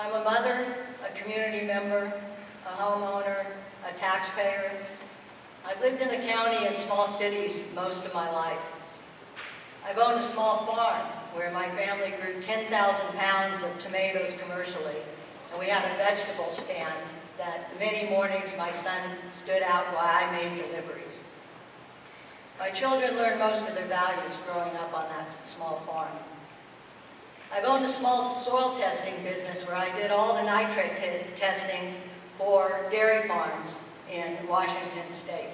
I'm a mother, a community member, a homeowner, a taxpayer. I've lived in the county and small cities most of my life. I've owned a small farm where my family grew 10,000 pounds of tomatoes commercially, and we had a vegetable stand that many mornings my son stood out while I made deliveries. My children learned most of their values growing up on that small farm. I've owned a small soil testing business where I did all the nitrate testing for dairy farms in Washington State.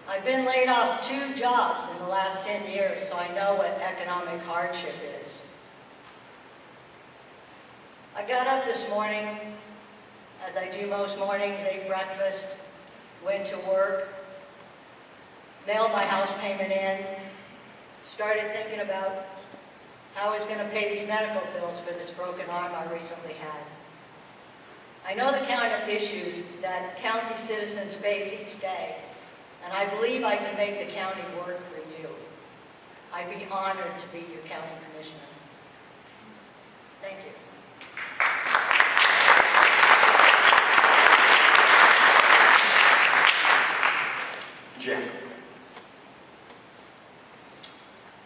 I've been laid off 2 jobs in the last 10 years, so I know what economic hardship is. I got up this morning, as I do most mornings, ate breakfast, went to work, mailed my house payment in, started thinking about how I was going to pay these medical bills for this broken arm I recently had. I know the kind of issues that county citizens face each day, and I believe I can make the county work for you. I'd be honored to be your county commissioner. Thank you. Jim.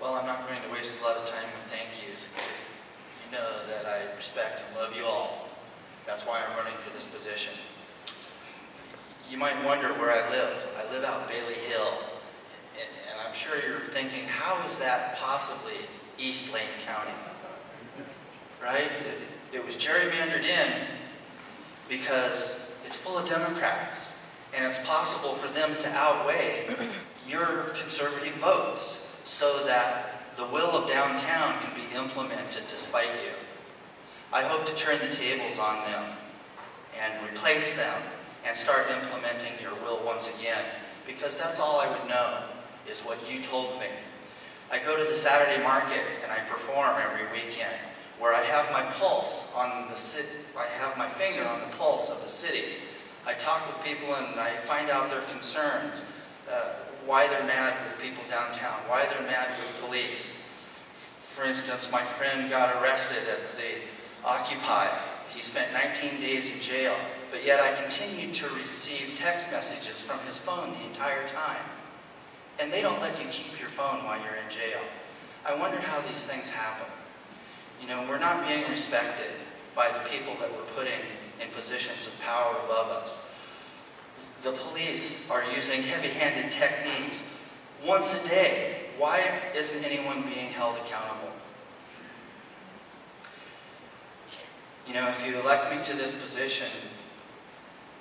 Well, I'm not going to waste a lot of time with thank yous. You know that I respect and love you all. That's why I'm running for this position. You might wonder where I live. I live out Bailey Hill, and I'm sure you're thinking, how is that possibly East Lane County? Right? It was gerrymandered in because it's full of Democrats, and it's possible for them to outweigh your conservative votes so that the will of downtown can be implemented despite you. I hope to turn the tables on them and replace them and start implementing your will once again, because that's all I would know is what you told me. I go to the Saturday market and I perform every weekend where I have my pulse on the city, I have my finger on the pulse of the city. I talk with people and I find out their concerns, why they're mad with people downtown, why they're mad with police. For instance, my friend got arrested at the Occupy. He spent 19 days in jail, but yet I continued to receive text messages from his phone the entire time. And they don't let you keep your phone while you're in jail. I wonder how these things happen. You know, we're not being respected by the people that we're putting in positions of power above us. The police are using heavy-handed techniques once a day. Why isn't anyone being held accountable? You know, if you elect me to this position,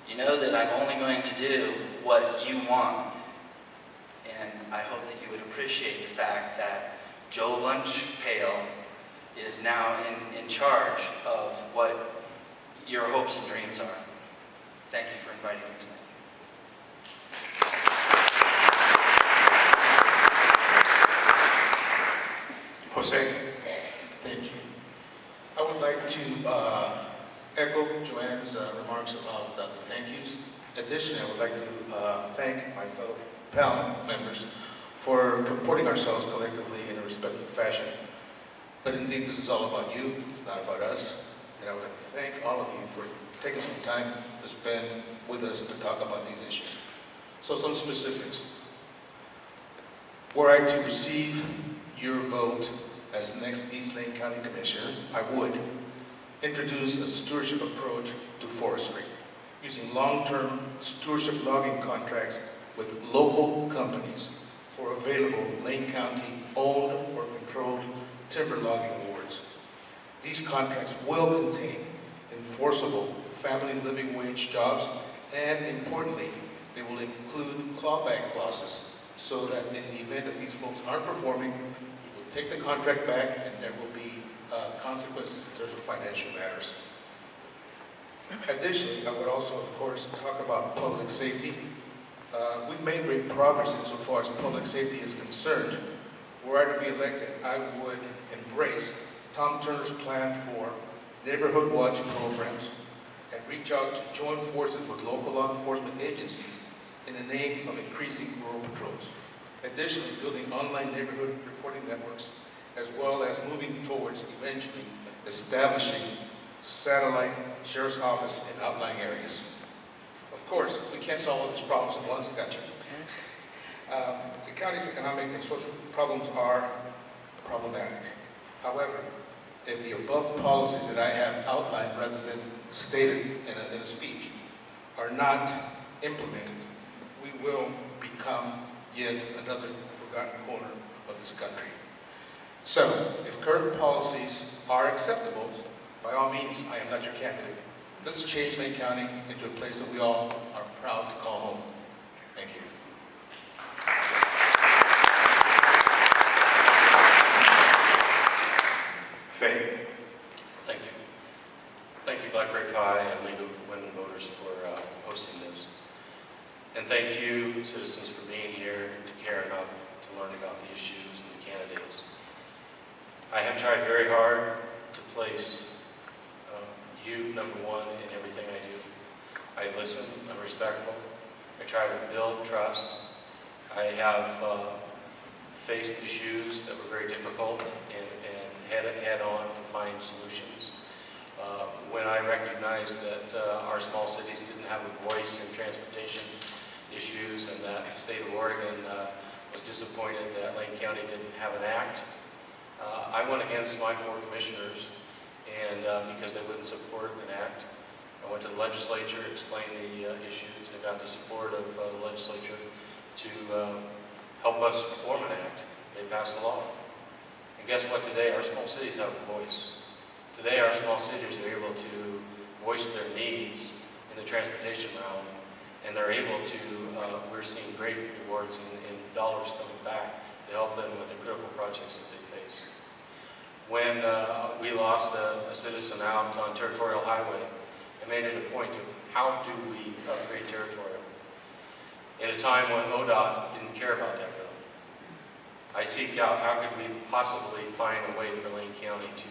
you know that I'm only going to do what you want. And I hope that you would appreciate the fact that Joe Lunchpail is now in charge of what your hopes and dreams are. Thank you for inviting me tonight. Jose. Thank you. I would like to echo Joanne's remarks about the thank yous. Additionally, I would like to thank my fellow panel members for comporting ourselves collectively in a respectful fashion. But indeed, this is all about you. It's not about us. And I would like to thank all of you for taking some time to spend with us to talk about these issues. So some specifics. Were I to receive your vote as the next East Lane County Commissioner, I would introduce a stewardship approach to forestry, using long-term stewardship logging contracts with local companies for available Lane County owned or controlled timber logging awards. These contracts will contain enforceable family living wage jobs, and importantly, they will include clawback clauses so that in the event that these folks aren't performing, we will take the contract back and there will be consequences in terms of financial matters. Additionally, I would also, of course, talk about public safety. We've made great progress insofar as public safety is concerned. Were I to be elected, I would embrace Tom Turner's plan for neighborhood watch programs and reach out to join forces with local law enforcement agencies in the name of increasing rural patrols. Additionally, building online neighborhood reporting networks, as well as moving towards eventually establishing satellite sheriff's office in outlying areas. Of course, we can't solve all these problems at once, gotcha. The county's economic and social problems are problematic. However, if the above policies that I have outlined rather than stated in a speech are not implemented, we will become yet another forgotten corner of this country. So, if current policies are acceptable, by all means, I am not your candidate. Let's change Lane County into a place that we all are proud to call home. Thank you. Faye. Thank you. Thank you, Black Red Pie and League of Women Voters for hosting this. And thank you, citizens, for being here to care enough to learn about the issues and the candidates. I have tried very hard to place you number one in everything I do. I listen, I'm respectful, I try to build trust. I have faced issues that were very difficult and head on to find solutions. When I recognized that our small cities didn't have a voice in transportation issues and that the state of Oregon was disappointed that Lane County didn't have an act, I went against my 4 commissioners and because they wouldn't support an act. I went to the legislature, explained the issues, and got the support of the legislature to help us form an act. They passed a law. And guess what today? Our small cities have a voice. Today our small cities are able to voice their needs in the transportation realm, and they're able to, we're seeing great rewards and dollars coming back to help them with the critical projects that they face. When we lost a citizen out on Territorial Highway, I made it a point of how do we upgrade Territorial? In a time when ODOT didn't care about that road, I seeked out how could we possibly find a way for Lane County to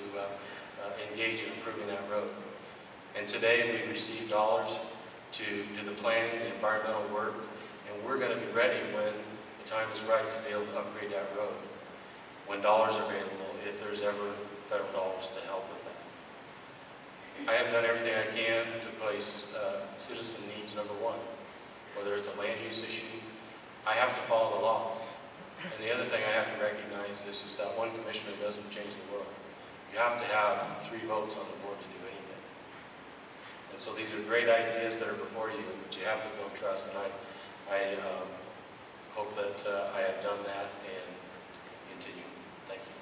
engage in improving that road. And today we received dollars to do the planning, the environmental work, and we're going to be ready when the time is right to be able to upgrade that road, when dollars are available, if there's ever federal dollars to help with that. I have done everything I can to place citizen needs number one. Whether it's a land use issue, I have to follow the law. And the other thing I have to recognize is that one commissioner doesn't change the world. You have to have 3 votes on the board to do anything. And so these are great ideas that are before you, but you have to build trust. And I hope that I have done that and continue. Thank you.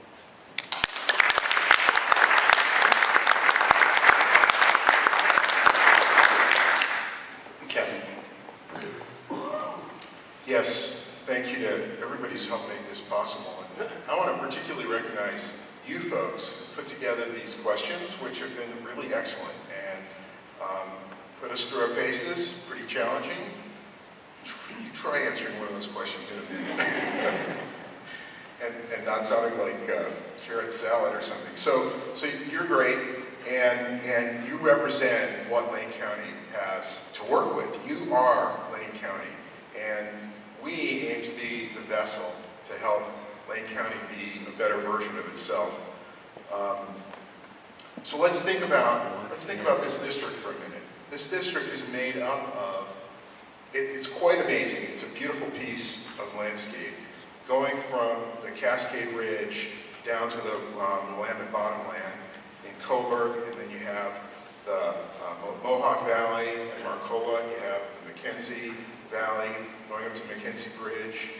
Kevin. Yes, thank you to everybody who's helped make this possible. And I want to particularly recognize you folks who put together these questions, which have been really excellent and put us through our paces, pretty challenging. You try answering one of those questions in a minute. and not sounding like carrot salad or something. So you're great, and you represent what Lane County has to work with. You are Lane County, and we aim to be the vessel to help Lane County be a better version of itself. So let's think about this district for a minute. This district is made up of, it's quite amazing. It's a beautiful piece of landscape, going from the Cascade Ridge down to the Willamette Bottomland in Coburg, and then you have the Mohawk Valley and Marcola. You have the McKenzie Valley going up to McKenzie Bridge,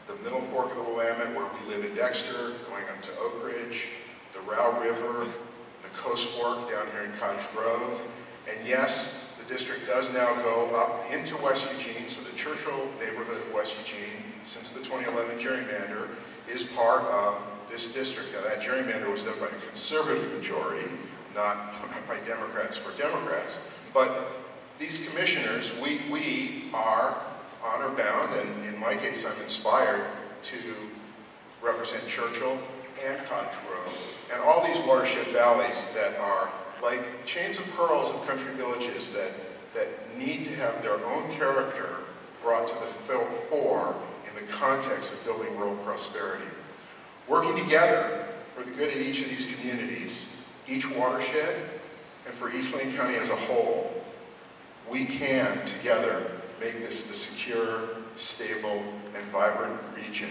the Middle Fork of the Willamette where we live in Dexter, going up to Oak Ridge, the Row River, the Coast Fork down here in Cottage Grove, and yes, the district does now go up into West Eugene, so the Churchill neighborhood of West Eugene, since the 2011 gerrymander, is part of this district. Now that gerrymander was done by a conservative majority, not by Democrats for Democrats, but these commissioners, we are honor bound, and in my case I'm inspired to represent Churchill and Cottage Grove, and all these watershed valleys that are like chains of pearls of country villages that need to have their own character brought to the fore in the context of building rural prosperity. Working together for the good of each of these communities each watershed, and for East Lane County as a whole, we can together make this the secure, stable, and vibrant region